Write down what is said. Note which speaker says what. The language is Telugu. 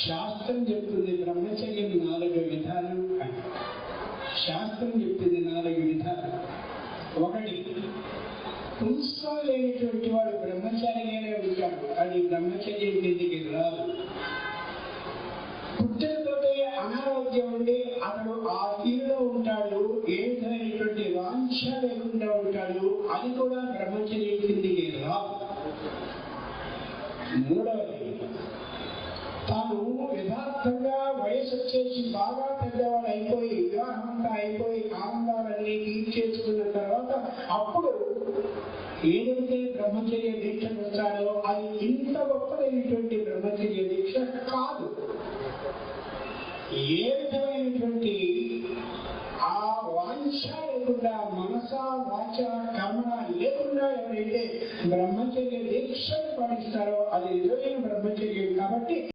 Speaker 1: శాస్త్రం చెప్తుంది బ్రహ్మచర్యం 4 విధాలు అని. శాస్త్రం చెప్తుంది 4 విధాలు. ఒకటి, పుంస్కం లేనటువంటి వాడు బ్రహ్మచారిగానే ఉంటాడు, అది బ్రహ్మచర్యం కిందికి రాదు. పుట్టలతోటే అనారోగ్యం ఉండి అతడు ఆ తీరులో ఉంటాడు, ఏ విధమైనటువంటి వాంఛ లేకుండా ఉంటాడు, అది కూడా బ్రహ్మచర్యం కిందికి రాదు. మూడవది, తాను యథార్థంగా వయసు వచ్చేసి బాగా పెద్దవాడు అయిపోయి వివాహం అంతా అయిపోయి ఆనందాలన్నీ తీర్చేసుకున్న తర్వాత అప్పుడు ఏదైతే బ్రహ్మచర్య దీక్ష వచ్చాడో అది ఇంత గొప్పదైనటువంటి బ్రహ్మచర్య దీక్ష కాదు. ఏ విధమైనటువంటి ఆ వాంఛ లేకుండా, మనస వాచ కర్మ లేకుండా ఎవరైతే బ్రహ్మచర్య దీక్షను పాటిస్తారో అది నిజమైన బ్రహ్మచర్యం. కాబట్టి